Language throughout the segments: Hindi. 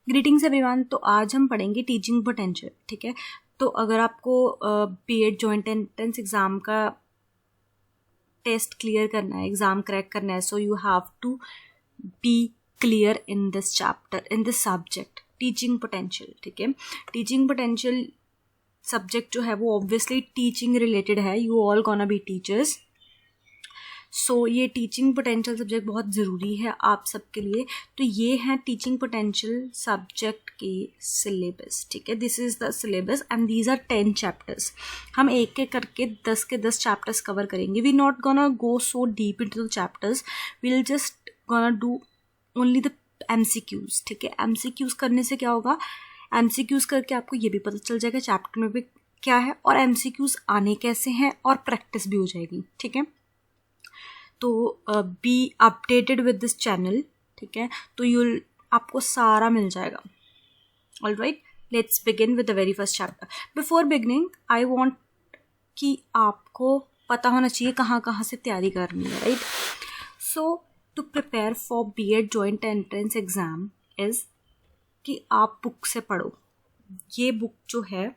Greetings everyone. तो आज हम पढ़ेंगे टीचिंग पोटेंशियल। ठीक है, तो अगर आपको बीएड जॉइंट एंट्रेंस एग्जाम का टेस्ट क्लियर करना है, एग्जाम क्रैक करना है, so you have to be clear in this chapter, in this subject teaching potential. ठीक है, टीचिंग पोटेंशियल सब्जेक्ट जो है वो ऑब्वियसली टीचिंग रिलेटेड है। You all gonna be teachers, so ये टीचिंग पोटेंशियल सब्जेक्ट बहुत ज़रूरी है आप सबके लिए। तो ये है टीचिंग पोटेंशियल सब्जेक्ट के सिलेबस। ठीक है, this is the syllabus and these are 10 chapters. हम एक एक करके 10 के 10 चैप्टर्स कवर करेंगे। We not gonna go so deep into the chapters, we will just gonna do only the MCQs। ठीक है, MCQs करने से क्या होगा, MCQs करके आपको ये भी पता चल जाएगा चैप्टर में भी क्या है और MCQs आने कैसे हैं और प्रैक्टिस भी हो जाएगी। ठीक है, तो be updated with this channel. ठीक है, तो आपको सारा मिल जाएगा। All right, let's begin with the very first chapter. Before beginning I want कि आपको पता होना चाहिए कहाँ कहाँ से तैयारी करनी है। Right, so to prepare for B Ed joint entrance exam is कि आप बुक से पढ़ो। ये बुक जो है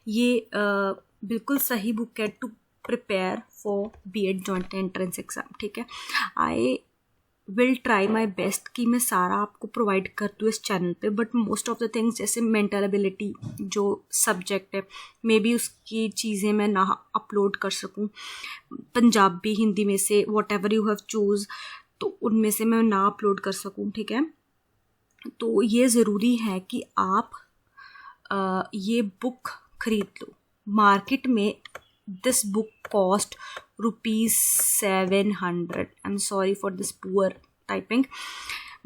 ये बिल्कुल सही बुक है to prepare for B Ed joint entrance exam. ठीक है, I will try my best कि मैं सारा आपको प्रोवाइड कर दूँ इस चैनल पे, but most of the things जैसे मेंटल एबिलिटी जो सब्जेक्ट है मे बी उसकी चीज़ें मैं ना अपलोड कर सकूँ, पंजाबी हिंदी में से what ever you have choose, तो उनमें से मैं ना अपलोड कर सकूँ। ठीक है, तो ये ज़रूरी है कि आप ये बुक खरीद लो। मार्केट में this book cost ₹700. I'm sorry for this poor typing,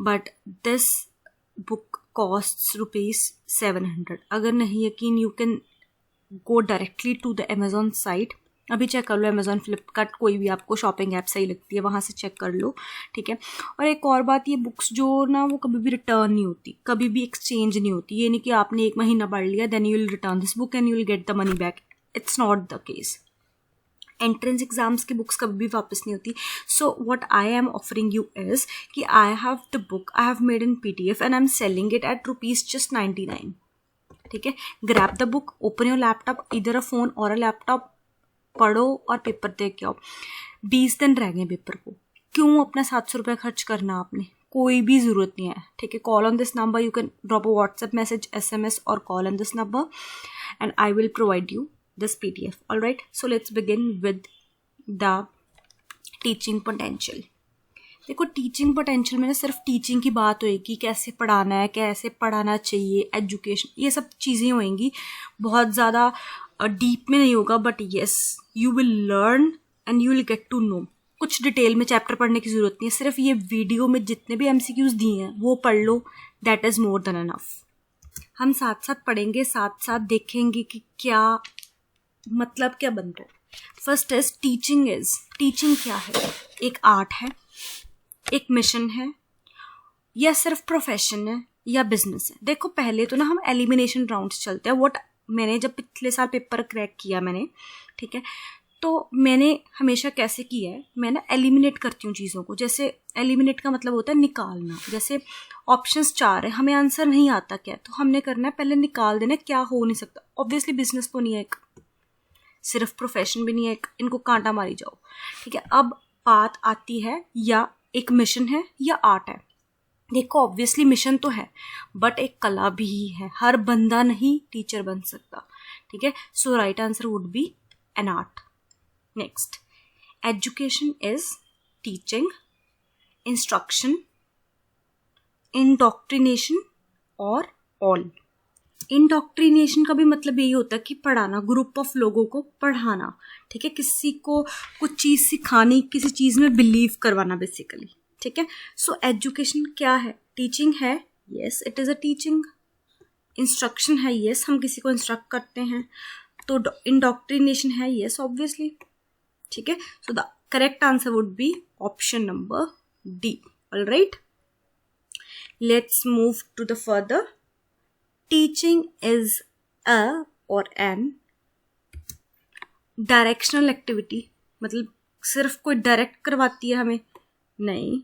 but this book costs ₹700. अगर नहीं यकीन, you can go directly to the Amazon site. अभी चेक कर लो, अमेजोन, फ्लिपकार्ट, कोई भी आपको शॉपिंग ऐप सही लगती है वहाँ से चेक कर लो। ठीक है, और एक और बात, ये बुक्स जो ना वो कभी भी रिटर्न नहीं होती, कभी भी एक्सचेंज नहीं होती। ये नहीं कि आपने एक महीना पढ़ लिया then you will return this book and you will get the money back. It's not the case. Entrance exams की बुक्स कभी भी वापस नहीं होती। So what I am offering you is कि I have the book, I have made in PDF and I am selling it at ₹99। ठीक है, grab the book, open your laptop, इधर अ फोन और अ लैपटॉप, पढ़ो और पेपर दे के आओ। 20 दिन रह गए पेपर को, क्यों अपना 700 रुपये खर्च करना आपने, कोई भी ज़रूरत नहीं है। ठीक है, call on this number, you can drop a WhatsApp message, SMS और call on this number and I will provide you this PDF. All right, so let's begin with the teaching potential. देखो, टीचिंग पोटेंशियल में ना सिर्फ टीचिंग की बात होएगी, कैसे पढ़ाना है, कैसे पढ़ाना चाहिए, एजुकेशन, ये सब चीज़ें होएंगी, बहुत ज़्यादा डीप में नहीं होगा, but yes you will learn and you will get to know. कुछ डिटेल में चैप्टर पढ़ने की ज़रूरत नहीं है, सिर्फ ये वीडियो में जितने भी MCQs दिए हैं वो पढ़ लो, that is more than enough. हम साथ साथ पढ़ेंगे, साथ साथ देखेंगे कि क्या मतलब क्या बनता है। First is teaching is, teaching क्या है, एक आर्ट है, एक मिशन है, या सिर्फ प्रोफेशन है, या बिजनेस है। देखो, पहले तो ना हम एलिमिनेशन राउंड्स चलते हैं। व्हाट, मैंने जब पिछले साल पेपर क्रैक किया मैंने, ठीक है, तो मैंने हमेशा कैसे किया है, मैं ना एलिमिनेट करती हूँ चीज़ों को। जैसे एलिमिनेट का मतलब होता है निकालना। जैसे ऑप्शंस 4 है, हमें आंसर नहीं आता क्या, तो हमने करना है पहले निकाल देना क्या हो नहीं सकता। ऑब्वियसली बिजनेस तो नहीं है, एक सिर्फ प्रोफेशन भी नहीं है, इनको कांटा मारी जाओ। ठीक है, अब बात आती है या एक मिशन है या आर्ट है। देखो, ऑब्वियसली मिशन तो है बट एक कला भी है, हर बंदा नहीं टीचर बन सकता। ठीक है, so right answer would be an art. Next, education is teaching, instruction, indoctrination और ऑल। इंडोक्ट्रिनेशन का भी मतलब यही होता है कि पढ़ाना, ग्रुप ऑफ लोगों को पढ़ाना। ठीक है, किसी को कुछ चीज़ सिखानी, किसी चीज़ में बिलीव करवाना बेसिकली। ठीक है, सो एजुकेशन क्या है, टीचिंग है, yes it is a teaching. Instruction है, यस हम किसी को इंस्ट्रक्ट करते हैं। तो इंडोक्ट्रिनेशन है, यस ऑब्वियसली। ठीक है, so the correct answer would be option number D. All right, let's move to the further. Teaching is a और एन डायरेक्शनल एक्टिविटी, मतलब सिर्फ कोई डायरेक्ट करवाती है हमें, नहीं।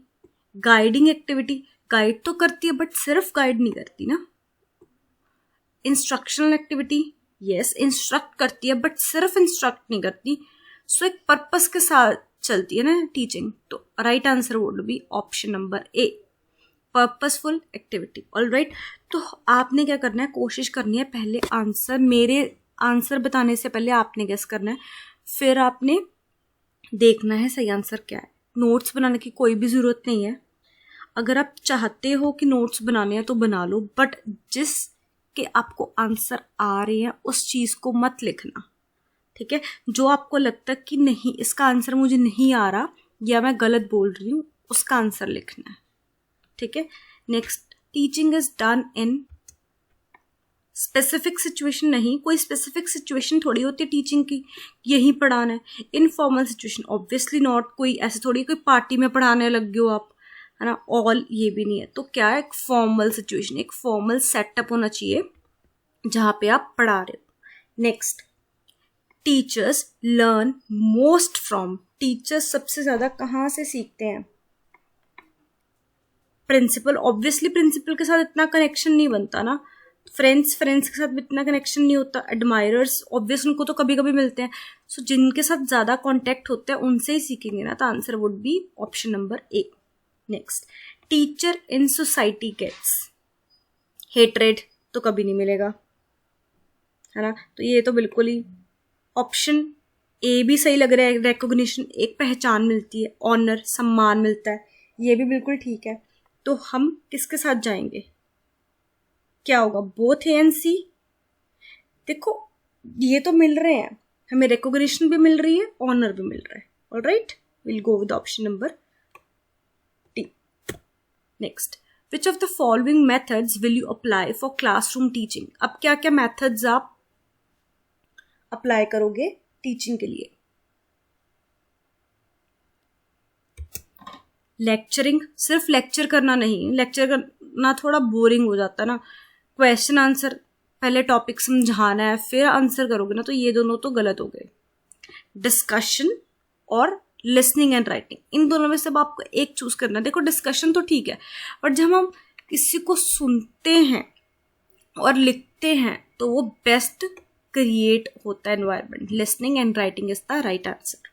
गाइडिंग एक्टिविटी, गाइड तो करती है बट सिर्फ गाइड नहीं करती ना. इंस्ट्रक्शनल एक्टिविटी, यस इंस्ट्रक्ट करती है बट सिर्फ इंस्ट्रक्ट नहीं करती. सो एक पर्पस के साथ चलती है ना टीचिंग. तो right answer would be option number A, purposeful activity. Alright, तो आपने क्या करना है, कोशिश करनी है पहले आंसर, मेरे आंसर बताने से पहले आपने गेस करना है, फिर आपने देखना है सही आंसर क्या है. नोट्स बनाने की कोई भी ज़रूरत नहीं है. अगर आप चाहते हो कि नोट्स बनाने हैं तो बना लो, बट जिस के आपको आंसर आ रहे हैं उस चीज़ को मत लिखना. ठीक है, जो आपको लगता है कि नहीं इसका आंसर मुझे नहीं आ रहा या मैं गलत बोल रही हूँ, उसका आंसर लिखना है. ठीक है. Next, teaching is done in specific situation. नहीं, कोई स्पेसिफिक सिचुएशन थोड़ी होती है टीचिंग की, यही पढ़ाना है. Informal situation, obviously not. कोई ऐसे थोड़ी कोई पार्टी में पढ़ाने लग गए हो आप, है ना. ऑल ये भी नहीं है. तो क्या है, एक फॉर्मल सिचुएशन, एक फॉर्मल सेटअप होना चाहिए जहाँ पे आप पढ़ा रहे हो. Next, teachers learn most from. Teachers सबसे ज्यादा कहाँ से सीखते हैं? प्रिंसिपल. ऑब्वियसली प्रिंसिपल के साथ इतना कनेक्शन नहीं बनता ना. फ्रेंड्स के साथ भी इतना कनेक्शन नहीं होता. एडमायरर्स ऑब्वियस उनको तो कभी कभी मिलते हैं. सो जिनके साथ ज्यादा कॉन्टेक्ट होते हैं उनसे ही सीखेंगे ना. तो answer would be option number A. Next, teacher in society gets hatred. तो कभी नहीं मिलेगा, है ना. तो ये तो बिल्कुल ही ऑप्शन ए भी सही लग रहा है. रिकॉग्निशन, एक पहचान मिलती है, ऑनर सम्मान मिलता है, ये भी बिल्कुल ठीक है. तो हम किसके साथ जाएंगे, क्या होगा? बोथ ए एंड सी. देखो ये तो मिल रहे हैं, हमें रिकॉग्निशन भी मिल रही है, ऑनर भी मिल रहा है. Alright, will go with option number D. Next, which of the following methods will you apply for classroom teaching. अब क्या क्या मेथड्स आप अप्लाई करोगे टीचिंग के लिए? लेक्चरिंग, सिर्फ लेक्चर करना नहीं, लेक्चर करना थोड़ा बोरिंग हो जाता है ना. क्वेश्चन आंसर, पहले टॉपिक समझाना है फिर आंसर करोगे ना, तो ये दोनों तो गलत हो गए. डिस्कशन और लिसनिंग एंड राइटिंग, इन दोनों में से अब आपको एक चूज करना है. देखो डिस्कशन तो ठीक है, बट जब हम किसी को सुनते हैं और लिखते हैं तो वो बेस्ट क्रिएट होता है environment. Listening and writing is the right answer.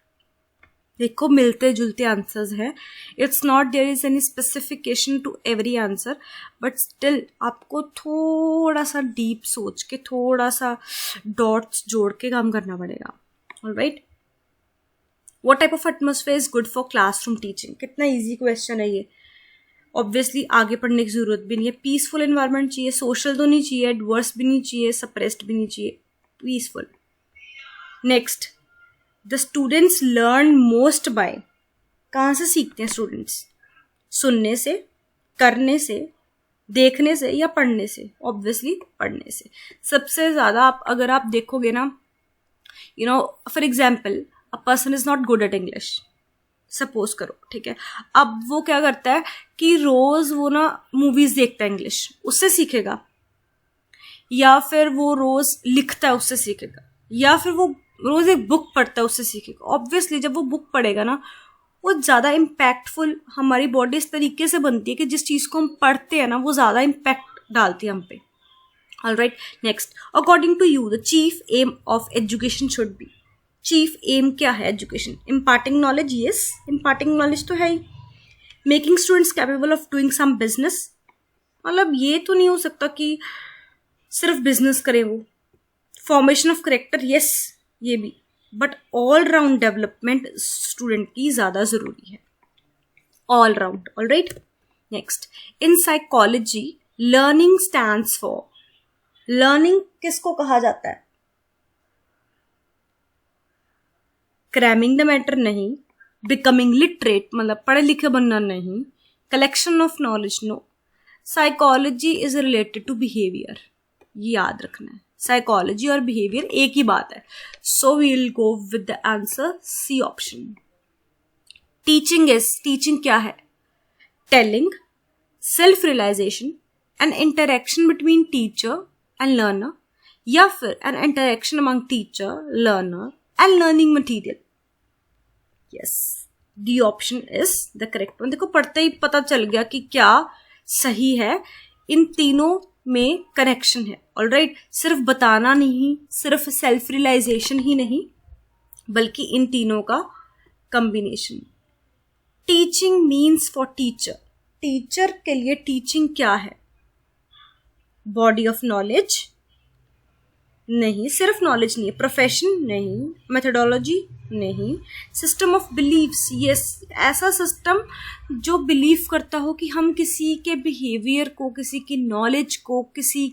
देखो मिलते जुलते आंसर्स हैं. It's not there is any specification to every answer, but still आपको थोड़ा सा डीप सोच के, थोड़ा सा डॉट्स जोड़ के काम करना पड़ेगा. Alright, what type of atmosphere is good for classroom teaching. कितना इजी क्वेश्चन है ये. ऑब्वियसली आगे पढ़ने की जरूरत भी नहीं है. पीसफुल एनवायरनमेंट चाहिए, सोशल तो नहीं चाहिए, एडवर्स भी नहीं चाहिए, सप्रेस्ड भी नहीं चाहिए, peaceful. Next, the students learn most by. कहाँ से सीखते हैं स्टूडेंट्स? सुनने से, करने से, देखने से या पढ़ने से? ऑब्वियसली पढ़ने से. सबसे ज्यादा आप अगर आप देखोगे ना, you know for example a person is not good at English, suppose करो, ठीक है. अब वो क्या करता है कि रोज वो ना मूवीज देखता है इंग्लिश, उससे सीखेगा, या फिर वो रोज लिखता है उससे सीखेगा, या फिर वो रोज एक बुक पढ़ता है उससे सीखेगा. ऑब्वियसली जब वो बुक पढ़ेगा ना, वो ज्यादा इम्पैक्टफुल, हमारी बॉडी इस तरीके से बनती है कि जिस चीज को हम पढ़ते हैं ना वो ज्यादा इम्पैक्ट डालती है हम पे. Alright, next, according to you the chief aim of education should be. Chief aim क्या है education? Imparting knowledge. Yes, imparting knowledge तो है ही. Making students capable of doing some business, मतलब ये तो नहीं हो सकता कि सिर्फ बिजनेस करें वो. फॉर्मेशन ऑफ करेक्टर, यस ये भी, but all round development student की ज्यादा जरूरी है. All round. Alright, next, in psychology learning stands for. Learning किसको कहा जाता है? क्रैमिंग द मैटर नहीं, बिकमिंग लिटरेट मतलब पढ़े लिखे बनना नहीं, collection of knowledge no. Psychology is related to behaviour, ये याद रखना है. साइकोलॉजी और बिहेवियर एक ही बात है. So we will go with the answer C option. Teaching is, teaching क्या है? Telling, self realisation, an interaction between teacher and learner, या फिर an interaction among teacher, learner and learning material. Yes, D option is the correct one. देखो पढ़ते ही पता चल गया कि क्या सही है, इन तीनों में कनेक्शन है। ऑलराइट, सिर्फ बताना नहीं, सिर्फ सेल्फ रियलाइजेशन ही नहीं, बल्कि इन तीनों का combination. Teaching means for teacher, teacher के लिए टीचिंग क्या है? बॉडी ऑफ नॉलेज नहीं, सिर्फ नॉलेज नहीं है, प्रोफेशन नहीं, मेथोडोलॉजी नहीं, सिस्टम ऑफ बिलीव्स, यस, ऐसा सिस्टम जो बिलीव करता हो कि हम किसी के बिहेवियर को, किसी की नॉलेज को, किसी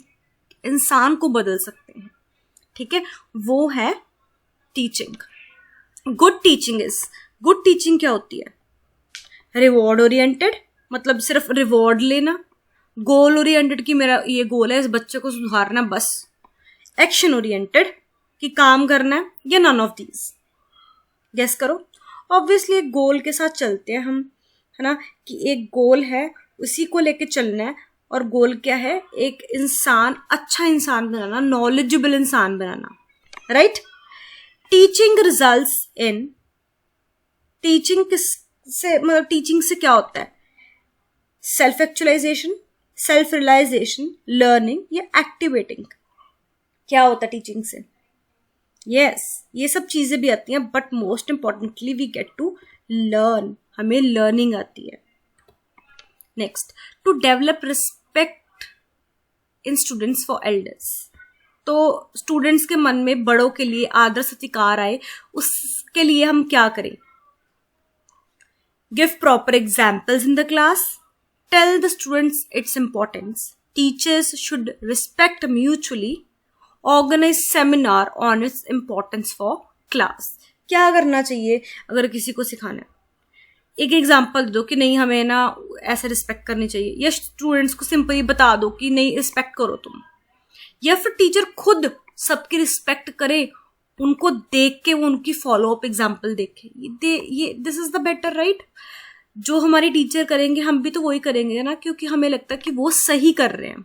इंसान को बदल सकते हैं, ठीक है, वो है teaching. Good teaching is, good teaching क्या होती है? रिवॉर्ड ओरिएंटेड, मतलब सिर्फ रिवॉर्ड लेना, गोल ओरिएंटेड कि मेरा ये गोल है इस बच्चे को सुधारना बस, एक्शन ओरिएंटेड कि काम करना है, या नन ऑफ दीज? गेस करो। ऑब्वियसली एक गोल के साथ चलते हैं हम, है ना, कि एक गोल है उसी को लेके चलना है, और गोल क्या है? एक इंसान, अच्छा इंसान बनाना, नॉलेजेबल इंसान बनाना, right? Teaching results in, teaching किससे, मतलब टीचिंग से क्या होता है? Self actualization, self realization, learning या एक्टिवेटिंग। क्या होता है टीचिंग से? यस, ये सब चीजें भी आती हैं, but most importantly we get to learn, हमें लर्निंग आती है। Next, to develop respect in students for elders, तो स्टूडेंट्स के मन में बड़ों के लिए आदर सत्कार आए, उसके लिए हम क्या करें? Give proper examples in the class, tell the students its importance, teachers should respect mutually, organise seminar on its importance for class. क्या करना चाहिए अगर किसी को सिखाना है? एक एग्जाम्पल दो कि नहीं हमें ना ऐसे रिस्पेक्ट करनी चाहिए, या स्टूडेंट्स को सिंपली बता दो कि नहीं रिस्पेक्ट करो तुम, या फिर टीचर खुद सबकी रिस्पेक्ट करे, उनको देख के वो उनकी फॉलो अप एग्जाम्पल देखे, ये this is the better, right? जो हमारे टीचर करेंगे हम भी तो वही करेंगे ना, क्योंकि हमें लगता है कि वो सही कर रहे हैं,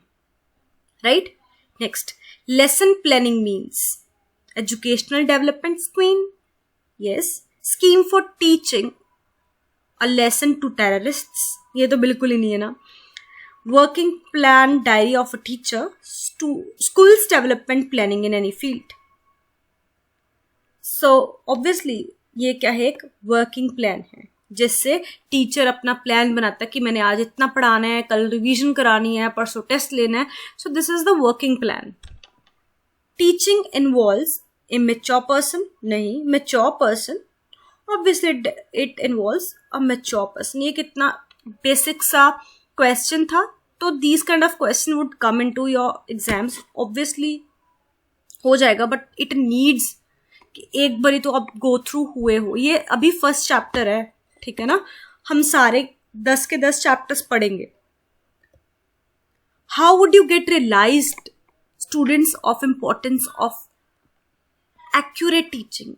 right? Next, lesson planning means educational development scheme, yes, scheme for teaching a lesson to terrorists, ये तो बिल्कुल ही नहीं है ना। working plan diary of a teacher, schools development planning in any field, so obviously ये क्या है? एक working plan है, जिससे टीचर अपना प्लान बनाता है कि मैंने आज इतना पढ़ाना है, कल रिवीजन करानी है, परसों टेस्ट लेना है, so this is the working plan. Teaching involves a mature person, नहीं, mature person, obviously it involves a mature person. ये कितना बेसिक सा क्वेश्चन था, तो these kind of question would come into your exams, obviously हो जाएगा, but it needs कि एक बारी तो आप go through हुए हो। ये अभी फर्स्ट चैप्टर है, ठीक है ना, हम सारे 10 के 10 चैप्टर्स पढ़ेंगे। How would you get realized students of importance of accurate teaching?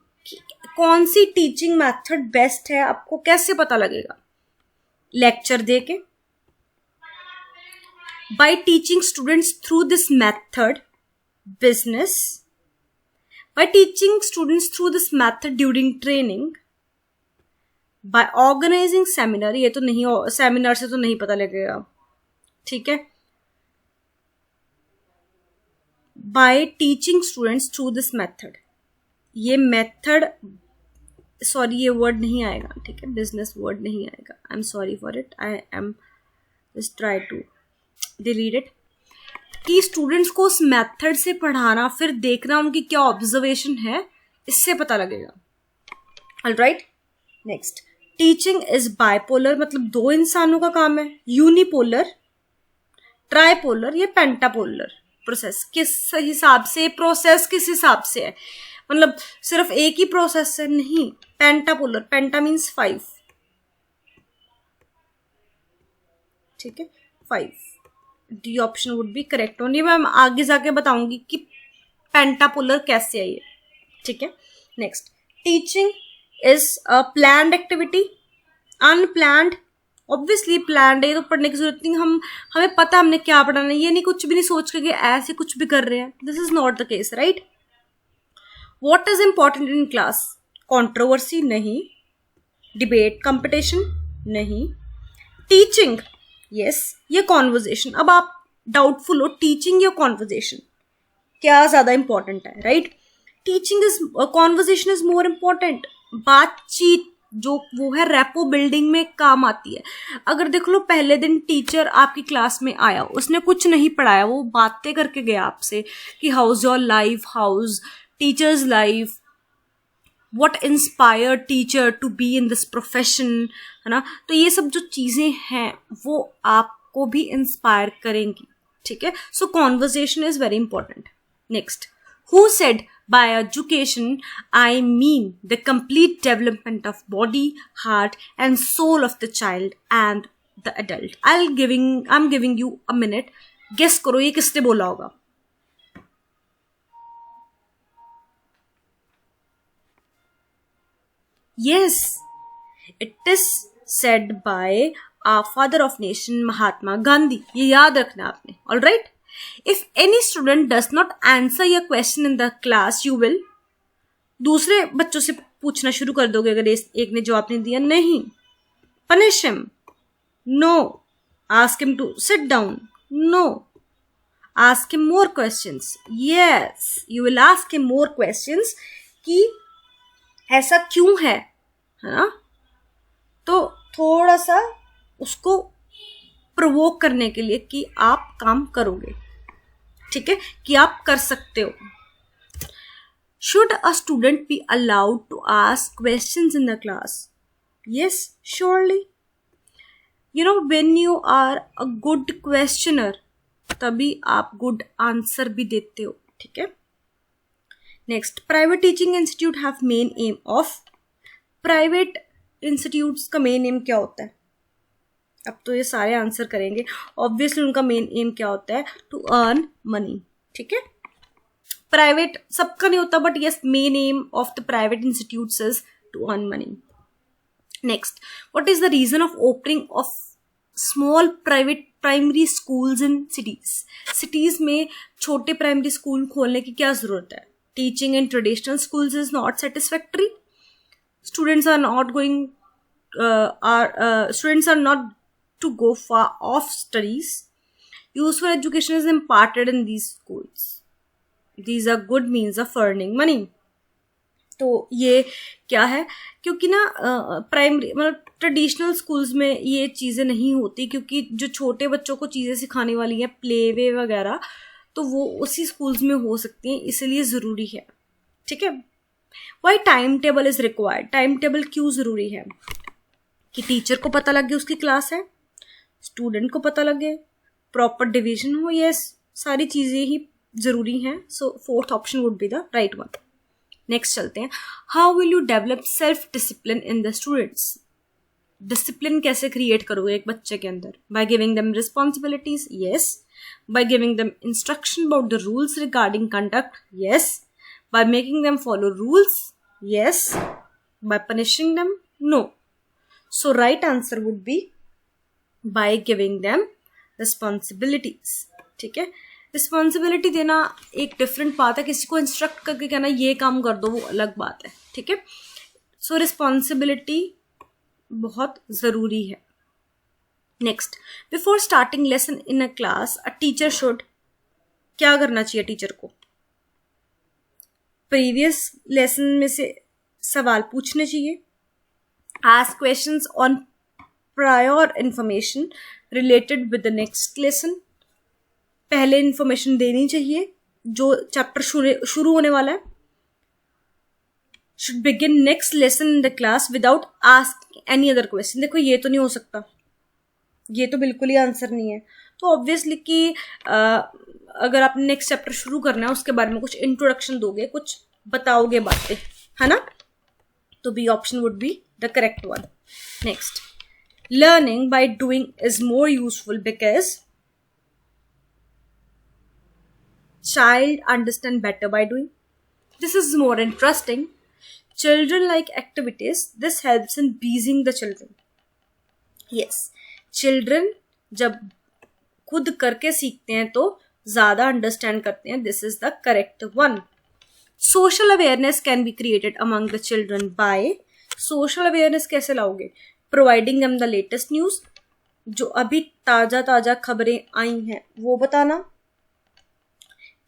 कौन सी टीचिंग मेथड बेस्ट है, आपको कैसे पता लगेगा? लेक्चर देके, by teaching students through this method, business, by teaching students through this method during training, by organising seminar, ये तो नहीं, सेमिनार से तो नहीं पता लगेगा, ठीक है, by teaching students through this method, ये मेथड, सॉरी ये वर्ड नहीं आएगा, ठीक है, बिजनेस वर्ड नहीं आएगा, I am sorry for it, I am just try to delete it, कि स्टूडेंट्स को उस मेथड से पढ़ाना, फिर देखना उनकी क्या ऑब्जर्वेशन है, इससे पता लगेगा। Alright, next, teaching is bipolar, मतलब दो इंसानों का काम है, यूनिपोलर, ट्राइपोलर या पेंटापोलर प्रोसेस, किस हिसाब से प्रोसेस, किस हिसाब से है, मतलब सिर्फ एक ही प्रोसेस है, नहीं, पेंटापोलर, पेंटा मीन्स 5, ठीक है, 5, D option would B correct only. मैं आगे जाके बताऊंगी कि पेंटापोलर कैसे है ये, ठीक है। Next, teaching is a planned activity, unplanned, obviously planned है तो पढ़ने की जरूरत नहीं, हमें पता हमने क्या पढ़ाना है, ये नहीं कुछ भी नहीं सोच के ऐसे कुछ भी कर रहे हैं, this is not the case, right. What is important in class, controversy नहीं, डिबेट कंपटीशन नहीं, टीचिंग यस, ये कॉन्वर्जेशन. अब आप डाउटफुल हो, टीचिंग या कॉन्वर्जेशन क्या ज्यादा इंपॉर्टेंट है, right? Teaching is, conversation is more important. बातचीत जो वो है रेपो बिल्डिंग में काम आती है. अगर देख लो पहले दिन टीचर आपकी क्लास में आया, उसने कुछ नहीं पढ़ाया, वो बातें करके गया आपसे कि how's your life, how's teachers life, what inspire teacher to be in this profession, है ना? तो ये सब जो चीजें हैं वो आपको भी इंस्पायर करेंगी, ठीक है? So conversation is very important. Next, who said by education I mean the complete development of body, heart and soul of the child and the adult. I'm giving you a minute. Guess करो ये किसने बोला होगा? Yes, it is said by our father of nation Mahatma Gandhi. ये याद रखना आपने. All right? If any student does not answer your question in the class, you will दूसरे बच्चों से पूछना शुरू कर दोगे अगर एक ने जवाब नहीं दिया. नहीं. Punish him. No. Ask him to sit down. No. Ask him more questions. Yes. You will ask him more questions कि ऐसा क्यों है ना? तो थोड़ा सा उसको प्रोवोक करने के लिए कि आप काम करोगे, ठीक है, कि आप कर सकते हो. Should a student be allowed to ask questions in the class? Yes, surely. You know, when you are a good questioner, तभी आप good answer भी देते हो, ठीक है? Next, private teaching institute have main aim of. Private institutes का main aim क्या होता है? अब तो ये सारे आंसर करेंगे. ऑब्वियसली उनका मेन एम क्या होता है? टू अर्न मनी, ठीक है? प्राइवेट सबका नहीं होता, but yes, main aim of the private institutes is to earn money. Next, what is the reason of opening of small private primary schools in cities? Cities में छोटे प्राइमरी स्कूल खोलने की क्या जरूरत है? Teaching in traditional schools is not satisfactory. Students are not going students are not to go far off studies. Useful education is imparted in these schools. These are good means of earning money. तो ये क्या है? क्योंकि ना प्राइमरी मतलब ट्रेडिशनल स्कूल्स में ये चीज़ें नहीं होती, क्योंकि जो छोटे बच्चों को चीज़ें सिखाने वाली हैं, प्ले वे वगैरह, तो वो उसी स्कूल्स में हो सकती हैं, इसलिए ज़रूरी है, ठीक है? Why time table is required? Time table क्यों ज़रूरी है? कि टीचर को पता लगे उसकी क्लास है, स्टूडेंट को पता लगे, प्रॉपर डिवीजन हो. यस, सारी चीजें ही जरूरी हैं. So fourth option would be the right one. Next चलते हैं. How will you develop self discipline in the students? Discipline कैसे क्रिएट करोगे एक बच्चे के अंदर? By giving them responsibilities. Yes. By giving them instruction about the rules regarding conduct. Yes. By making them follow rules. Yes. By punishing them. No. So right answer would be by giving them responsibilities. ठीक है? रिस्पॉन्सिबिलिटी देना एक डिफरेंट बात है, किसी को इंस्ट्रक्ट करके कहना ये काम कर दो वो अलग बात है, ठीक है? सो रिस्पॉन्सिबिलिटी बहुत ज़रूरी है. Next, before starting lesson in a class a teacher should, क्या करना चाहिए टीचर को? प्रीवियस लेसन में से सवाल पूछने चाहिए. Ask questions on prior information related with the next lesson. पहले इंफॉर्मेशन देनी चाहिए जो चैप्टर शुरू होने वाला है. Should begin next lesson in the class without asking any other question. देखो ये तो नहीं हो सकता, ये तो बिल्कुल ही आंसर नहीं है. तो ऑब्वियसली कि अगर आपने नेक्स्ट चैप्टर शुरू करना है उसके बारे में कुछ इंट्रोडक्शन दोगे, कुछ बताओगे बातें, है ना? तो B option would be the correct one. Next, learning by doing is more useful because child understand better by doing. This is more interesting. Children like activities. This helps in pleasing the children. Yes, children जब खुद करके सीखते हैं तो ज़्यादा अंडरस्टैंड करते हैं. This is the correct one. Social awareness can be created among the children by. Social awareness कैसे लाओगे? Providing them the latest news, जो अभी ताजा ताजा खबरें आई हैं वो बताना,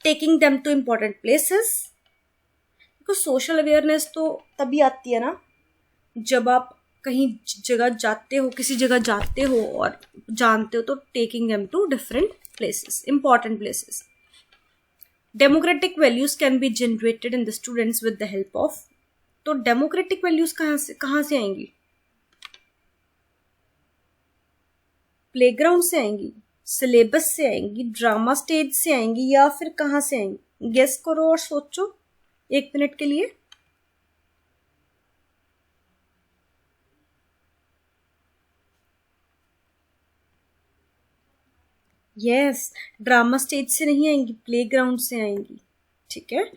taking them to important places, because social awareness तो तभी आती है ना जब आप कहीं जगह जाते हो, किसी जगह जाते हो और जानते हो, तो taking them to different places, important places. Democratic values can be generated in the students with the help of. तो डेमोक्रेटिक वैल्यूज कहाँ से आएंगी? प्लेग्राउंड से आएंगी, सिलेबस से आएंगी, ड्रामा स्टेज से आएंगी, या फिर कहाँ से आएंगी? गेस करो और सोचो 1 मिनट के लिए. यस, ड्रामा स्टेज से नहीं आएंगी, प्लेग्राउंड से आएंगी. ठीक है,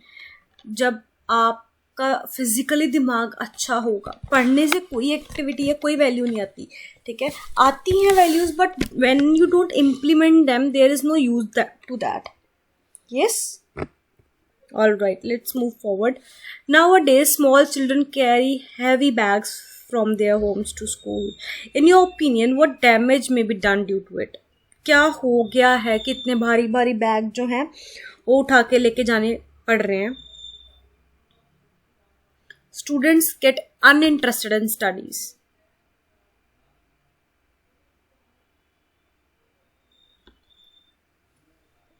जब आपका फिजिकली दिमाग अच्छा होगा, पढ़ने से कोई एक्टिविटी या कोई वैल्यू नहीं आती. ठीक है, आती हैं values, but when you don't implement them there is no use to that. Yes, all right, let's move forward. Nowadays small children carry heavy bags from their homes to school. In your opinion, what damage may be done due to it? क्या हो गया है कि इतने भारी भारी बैग जो हैं वो उठा के लेके जाने पड़ रहे हैं? Students get uninterested in studies.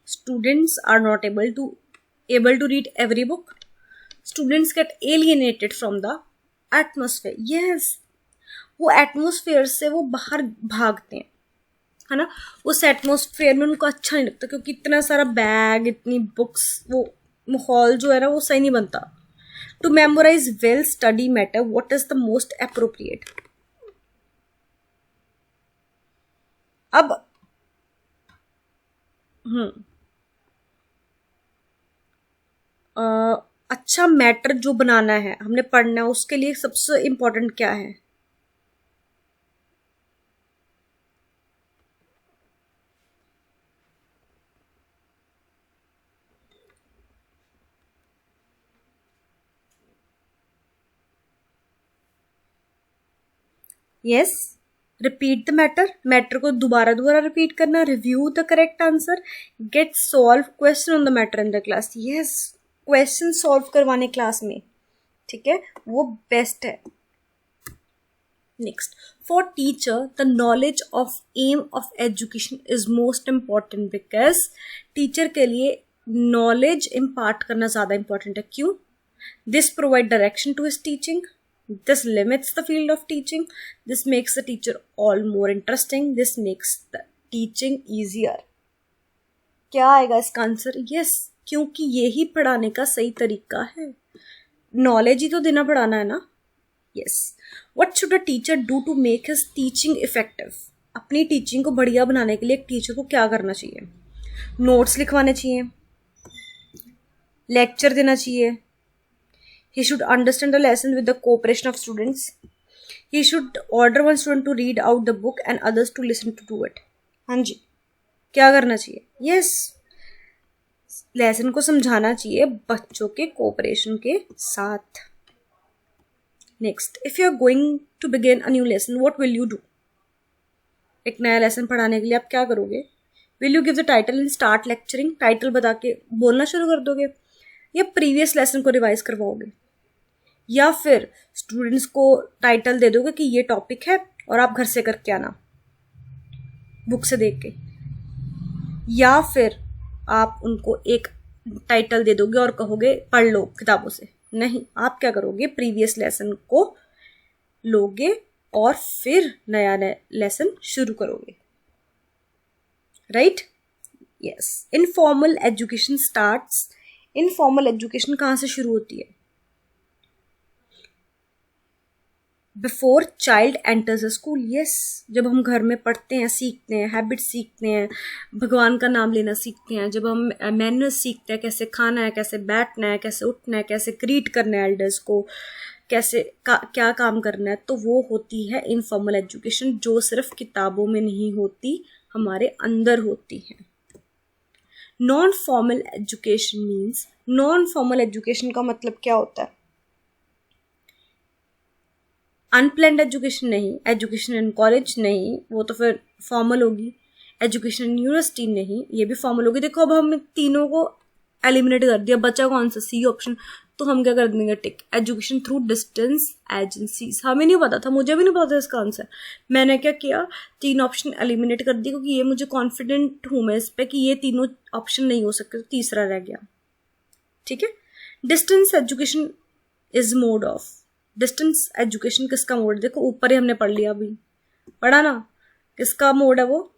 Students are not able to read every book. Students get alienated from the atmosphere. Yes, वो एटमोसफेयर से वो बाहर भागते हैं, है ना. उस एटमोसफेयर में उनको अच्छा नहीं लगता क्योंकि इतना सारा बैग, इतनी बुक्स, वो माहौल जो है ना वो सही नहीं बनता. To memorise well study matter, what is the most appropriate? अब अच्छा मैटर जो बनाना है, हमने पढ़ना है, उसके लिए सबसे इम्पोर्टेंट क्या है? यस, रिपीट द मैटर को दोबारा रिपीट करना, review the correct answer, get solve question on the matter in the class. Yes, question solve करवाने क्लास में, ठीक है, वो बेस्ट है. Next, for teacher the knowledge of aim of education is most important, because teacher के लिए नॉलेज इम्पार्ट करना ज्यादा इंपॉर्टेंट है. क्यों? This provide direction to his teaching, this limits the field of teaching, this makes the teacher all more interesting, this makes the teaching easier. क्या आएगा इसका आंसर? यस, क्योंकि यही पढ़ाने का सही तरीका है, नॉलेज ही तो देना पढ़ाना है ना. Yes, what should a teacher do to make his teaching effective? अपनी टीचिंग को बढ़िया बनाने के लिए एक टीचर को क्या करना चाहिए? नोट्स लिखवाने चाहिए, लेक्चर देना चाहिए, he should understand the lesson with the cooperation of students, he should order one student to read out the book and others to listen to do it. हाँ जी, क्या करना चाहिए? यस, लेसन को समझाना चाहिए बच्चों के कोऑपरेशन के साथ. Next, if you are going to begin a new lesson, what will you do? एक नया लेसन पढ़ाने के लिए आप क्या करोगे? Will you give the title and start lecturing? Title बता के बोलना शुरू कर दोगे, या प्रीवियस लेसन को रिवाइज करवाओगे, या फिर स्टूडेंट्स को टाइटल दे दोगे कि ये टॉपिक है और आप घर से करके आना बुक से देख के, या फिर आप उनको एक टाइटल दे दोगे और कहोगे पढ़ लो किताबों से? नहीं, आप क्या करोगे? प्रीवियस लेसन को लोगे और फिर नया लेसन शुरू करोगे. Right? Yes, informal education starts. Informal education कहाँ से शुरू होती है? Before child enters a school. Yes, जब हम घर में पढ़ते हैं, सीखते हैं, हैबिट्स सीखते हैं, भगवान का नाम लेना सीखते हैं, जब हम मैनर्स सीखते हैं, कैसे खाना है, कैसे बैठना है, कैसे उठना है, कैसे ग्रीट करना है एल्डर्स को, कैसे क्या काम करना है, तो वो होती है इनफॉर्मल एजुकेशन, जो सिर्फ किताबों में नहीं होती, हमारे अंदर होती है. Non formal education means, non formal education का मतलब क्या होता है? अनप्लैन्ड एजुकेशन नहीं, एजुकेशन इन कॉलेज नहीं, वो तो फिर फॉर्मल होगी, एजुकेशन यूनिवर्सिटी नहीं, ये भी फॉर्मल होगी। देखो अब हमने तीनों को एलिमिनेट कर दिया, बचा कौन सा, सी ऑप्शन, तो हम क्या कर देंगे टिक, एजुकेशन थ्रू डिस्टेंस एजेंसीज। हमें नहीं पता था, मुझे भी नहीं पता था इसका आंसर। मैंने क्या किया, 3 ऑप्शन एलिमिनेट कर दिए, क्योंकि ये मुझे कॉन्फिडेंट हूं मैं इस पे कि ये तीनों ऑप्शन नहीं हो सकते, तो तीसरा रह गया। ठीक है, distance education is mode of, distance education किसका मोड, देखो ऊपर ही हमने पढ़ लिया, अभी पढ़ा ना, किसका मोड है वो,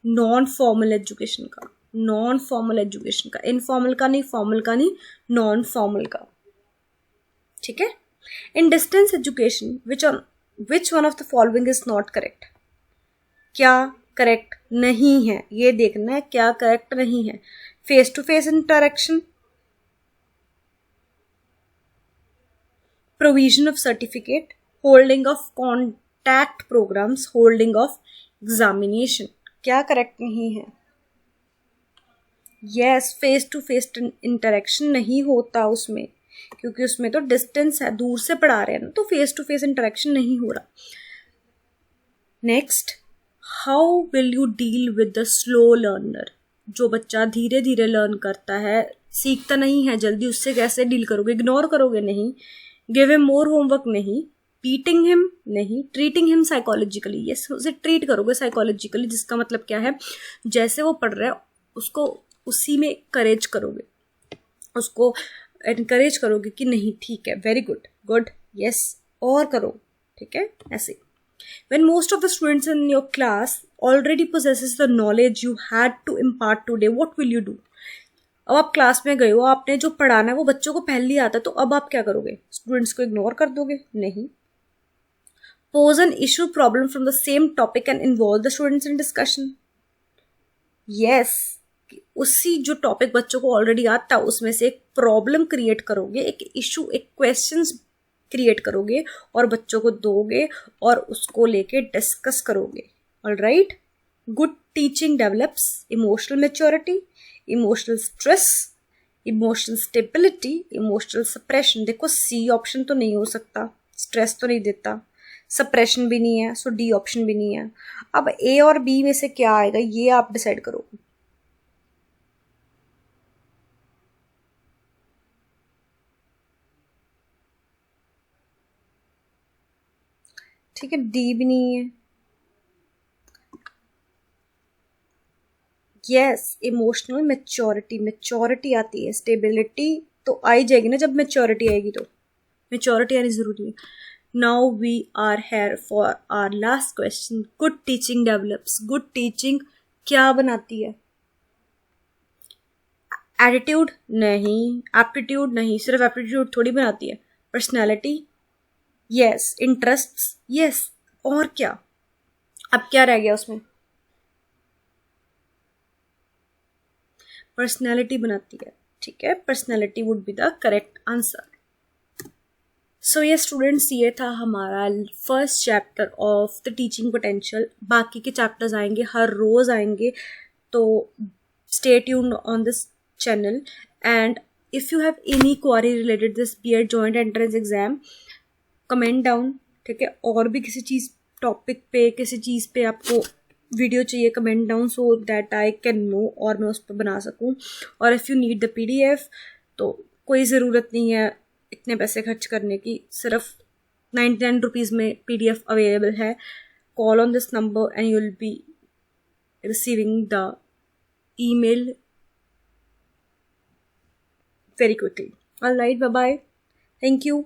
नॉन फॉर्मल एजुकेशन का, नॉन फॉर्मल एजुकेशन का, इनफॉर्मल का नहीं, फॉर्मल का नहीं, नॉन फॉर्मल का। ठीक है, in distance education which one of the following is not correct, क्या करेक्ट नहीं है, ये देखना है क्या करेक्ट नहीं है। Face to face interaction, provision of certificate, holding of contact programs, holding of examination, क्या करेक्ट नहीं है। Yes, face to face interaction नहीं होता उसमें, क्योंकि उसमें तो डिस्टेंस है, दूर से पढ़ा रहे हैं ना, तो फेस टू फेस इंटरेक्शन नहीं हो रहा। Next, how will you deal with the slow learner, जो बच्चा धीरे धीरे लर्न करता है, सीखता नहीं है जल्दी, उससे कैसे डील करोगे, इग्नोर करोगे नहीं, गिव हिम मोर होमवर्क नहीं, बीटिंग हिम नहीं, ट्रीटिंग हिम साइकोलॉजिकली, यस उसे ट्रीट करोगे साइकोलॉजिकली, जिसका मतलब क्या है, जैसे वो पढ़ रहा है उसको उसी में करेज करोगे, उसको एनकरेज करोगे कि नहीं ठीक है, वेरी गुड, गुड, यस, और करो। ठीक है, ऐसे। When most of the students in your class already possesses the knowledge you had to impart today, what will you do? अब आप क्लास में गए हो, आपने जो पढ़ाना है वो बच्चों को पहले ही आता है, तो अब आप क्या करोगे, स्टूडेंट्स को इग्नोर कर दोगे, नहीं। Pose an issue problem from the same topic and involve the students in discussion, yes, उसी जो टॉपिक बच्चों को ऑलरेडी आता है उसमें से एक प्रॉब्लम क्रिएट करोगे, एक इशू, एक क्वेश्चंस क्रिएट करोगे और बच्चों को दोगे और उसको लेके डिस्कस करोगे। Alright, good teaching develops emotional maturity, emotional stress, emotional stability, emotional suppression. देखो सी ऑप्शन तो नहीं हो सकता, स्ट्रेस तो नहीं देता, सप्रेशन भी नहीं है, सो डी ऑप्शन भी नहीं है। अब ए और बी में से क्या आएगा ये आप डिसाइड करो। ठीक है, डी भी नहीं है, यस, इमोशनल मैच्योरिटी, मैच्योरिटी आती है, स्टेबिलिटी तो आ ही जाएगी ना जब मैच्योरिटी आएगी, तो मैच्योरिटी आनी जरूरी है। Now we are here for our last question, good teaching develops, good teaching क्या बनाती है, एटीट्यूड नहीं, एप्टीट्यूड नहीं, सिर्फ एप्टीट्यूड थोड़ी बनाती है, पर्सनैलिटी, यस, इंटरेस्ट, यस, और क्या, अब क्या रह गया उसमें, पर्सनैलिटी बनाती है। ठीक है, personality would be the correct answer. So ये स्टूडेंट्स, ये था हमारा first chapter of the teaching potential. बाकी के चैप्टर्स आएंगे, हर रोज आएंगे, तो stay tuned on this channel. And if you have any query related this BEd joint entrance exam, comment down. ठीक है, और भी किसी चीज टॉपिक पे, किसी चीज पे आपको वीडियो चाहिए, comment down so that I can know और मैं उस पर बना सकूं। और if you need the PDF, तो कोई ज़रूरत नहीं है इतने पैसे खर्च करने की, सिर्फ 99 रुपीज़ में PDF अवेलेबल है। Call on this number and you will be receiving the email very quickly. All right, bye bye. Thank you.